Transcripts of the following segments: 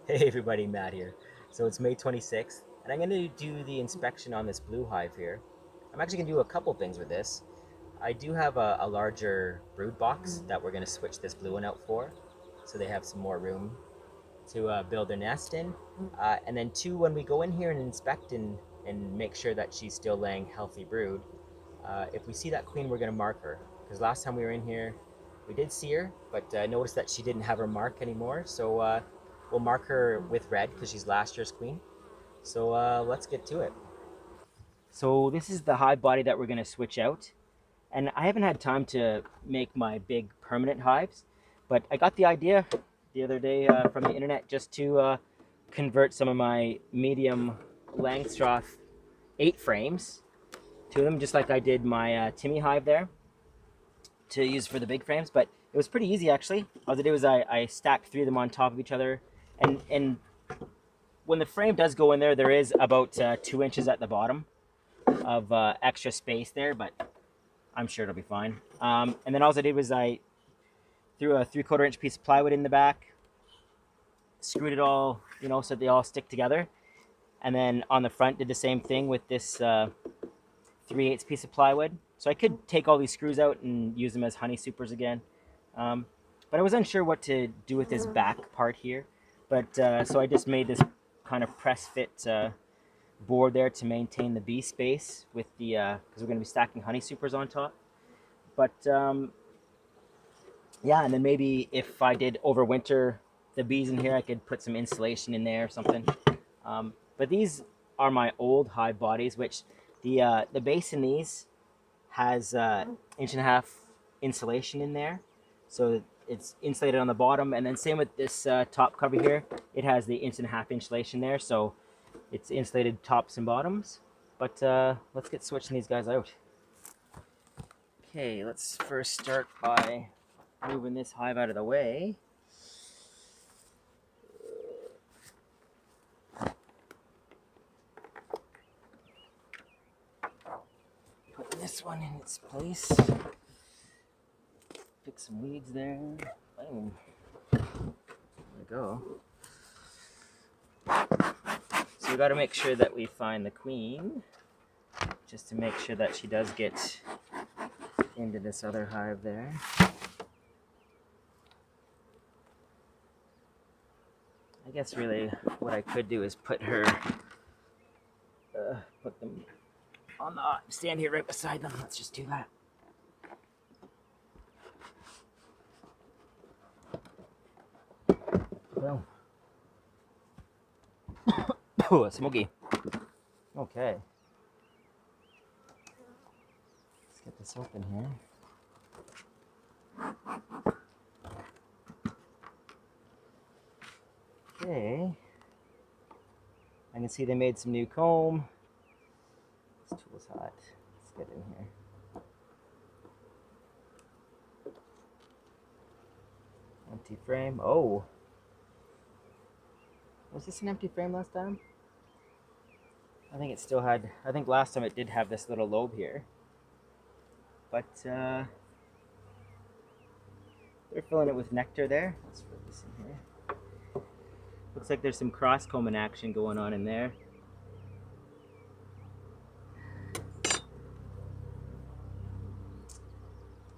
Hey everybody, Matt here. So it's May 26th, and I'm going to do the inspection on this blue hive here. I'm actually going to do a couple things with this. I do have a larger brood box that we're going to switch this blue one out for, so they have some more room to build their nest in. And then two, when we go in here and inspect and make sure that she's still laying healthy brood, if we see that queen, we're going to mark her. Because last time we were in here, we did see her, but noticed that she didn't have her mark anymore. So we'll mark her with red because she's last year's queen. So let's get to it. So this is the hive body that we're going to switch out. And I haven't had time to make my big permanent hives, but I got the idea the other day from the internet just to convert some of my medium Langstroth 8 frames to them, just like I did my Timmy hive there, to use for the big frames. But it was pretty easy actually. All I did was I stacked 3 of them on top of each other, and when the frame does go in there, there is about 2 inches at the bottom of extra space there, but I'm sure it'll be fine. And then all I did was I threw a 3/4 inch piece of plywood in the back, screwed it all, so they all stick together. And then on the front, did the same thing with this 3/8 piece of plywood. So I could take all these screws out and use them as honey supers again. But I was unsure what to do with this back part here. But so I just made this kind of press fit board there to maintain the bee space with the, because we're going to be stacking honey supers on top. But yeah, and then maybe if I did overwinter the bees in here, I could put some insulation in there or something. But these are my old hive bodies, which the base in these has 1.5 inch insulation in there, so it's insulated on the bottom. And then same with this top cover here, it has the 1.5 inch insulation there, so it's insulated tops and bottoms. But let's get switching these guys out. Okay, let's first start by moving this hive out of the way. Put this one in its place. Pick some weeds there. Boom. There we go. So we got to make sure that we find the queen, just to make sure that she does get into this other hive there. I guess really what I could do is put her, put them on the, stand here right beside them. Let's just do that. Well, oh, smoky. Okay. Let's get this open here. Okay. I can see they made some new comb. This tool's hot. Let's get in here. Empty frame. Oh. Was this an empty frame last time? I think it still had, I think last time it did have this little lobe here. But they're filling it with nectar there. Let's put this in here. Looks like there's some cross combing action going on in there.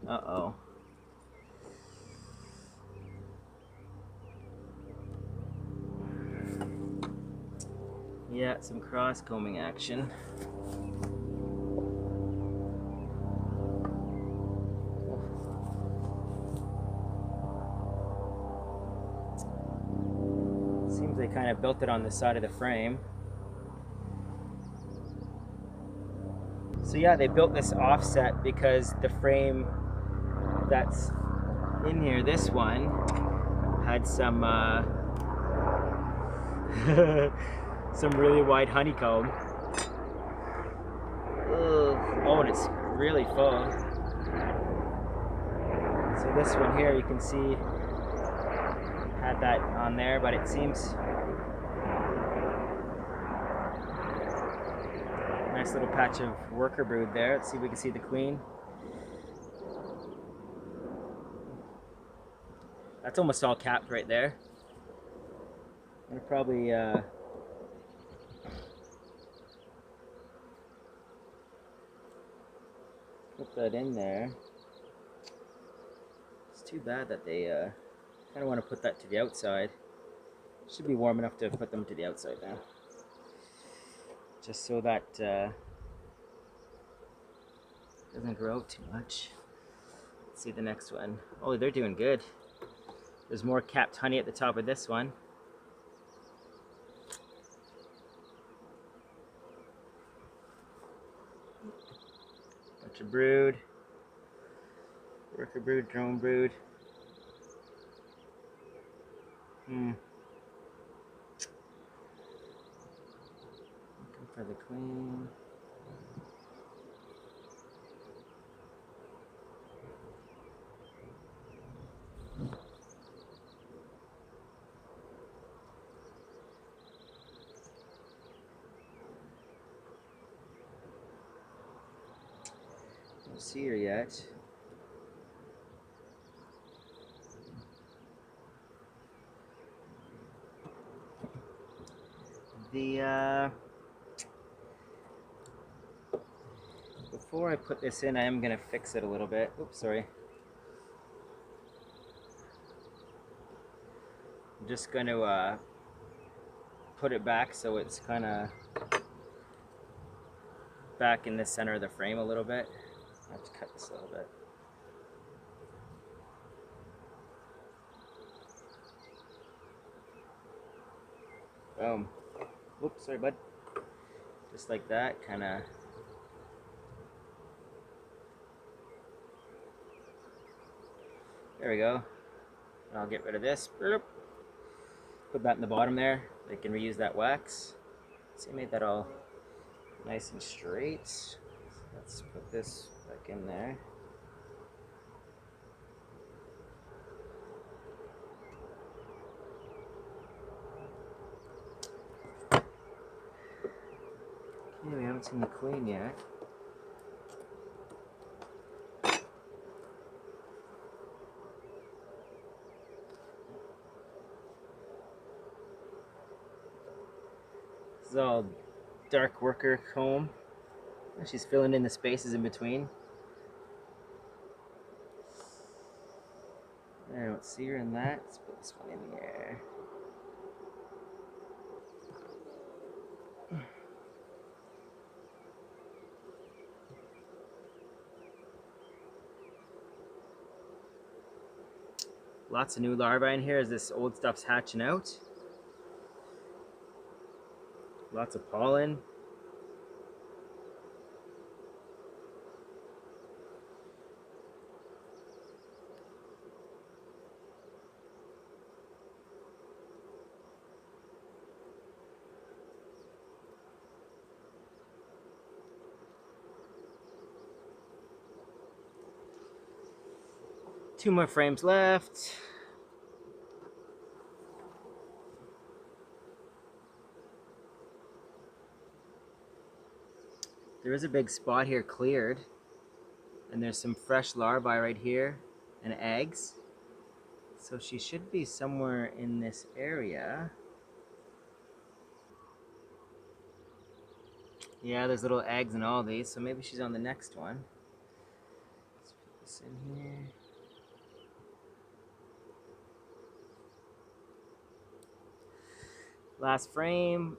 Uh-oh. Yeah, some cross combing action. Seems they kind of built it on the side of the frame. So yeah, they built this offset because the frame that's in here, this one, had some some really wide honeycomb. Ugh. Oh, and it's really full. So this one here, you can see, had that on there, but it seems nice little patch of worker brood there. Let's see if we can see the queen. That's almost all capped right there. I'm gonna probably put that in there. It's too bad that they kind of want to put that to the outside. Should be warm enough to put them to the outside now. Just so that doesn't grow out too much. Let's see the next one. Oh, they're doing good. There's more capped honey at the top of this one. Bunch of brood. Worker brood, drone brood. Looking for the queen. Don't see her yet. Before I put this in, I am gonna fix it a little bit. Oops, sorry. I'm just gonna put it back so it's kind of back in the center of the frame a little bit. I have to cut this a little bit. Boom. Oops, sorry, bud. Just like that, kind of. There we go. And I'll get rid of this. Put that in the bottom there. They can reuse that wax. See, I made that all nice and straight. So let's put this back in there. Okay, we haven't seen the queen yet. This is all dark worker comb. She's filling in the spaces in between. I don't see her in that. Let's put this one in here. Lots of new larvae in here as this old stuff's hatching out. Lots of pollen. Two more frames left. There is a big spot here cleared, and there's some fresh larvae right here and eggs. So she should be somewhere in this area. Yeah, there's little eggs in all these, so maybe she's on the next one. Let's put this in here. Last frame.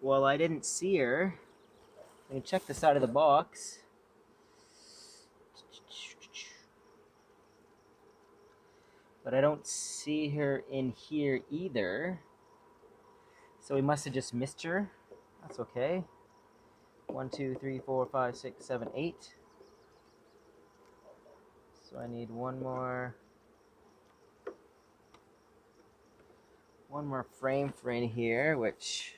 Well, I didn't see her. I can check the side of the box. But I don't see her in here either. So we must have just missed her. That's okay. 1, 2, 3, 4, 5, 6, 7, 8. So I need one more frame for in here, which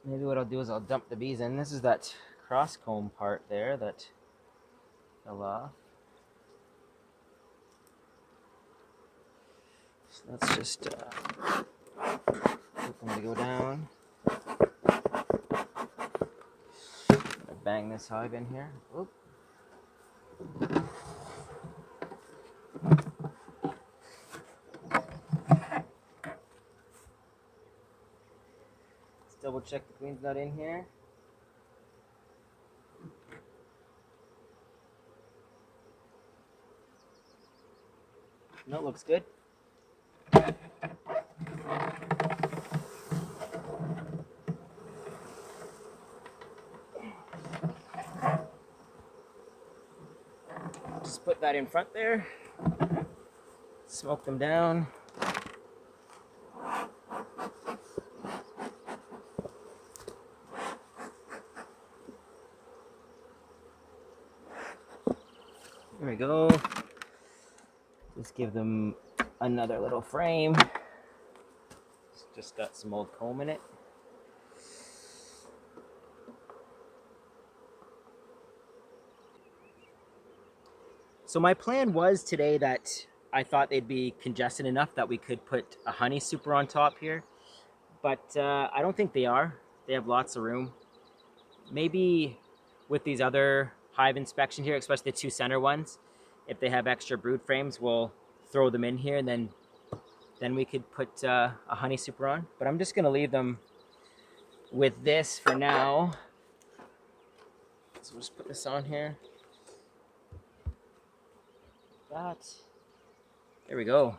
maybe what I'll do is I'll dump the bees in. This is that cross comb part there that fell off. So let's just get them to go down. Bang this hive in here. Oop. Let's double check the queen's not in here. No, looks good. Just put that in front there. Smoke them down. There we go. Just give them another little frame. It's just got some old comb in it. So my plan was today that I thought they'd be congested enough that we could put a honey super on top here, but I don't think they are. They have lots of room. Maybe with these other hive inspection here, especially the two center ones, if they have extra brood frames, we'll throw them in here and then we could put a honey super on. But I'm just gonna leave them with this for now. So we'll just put this on here. That. There we go.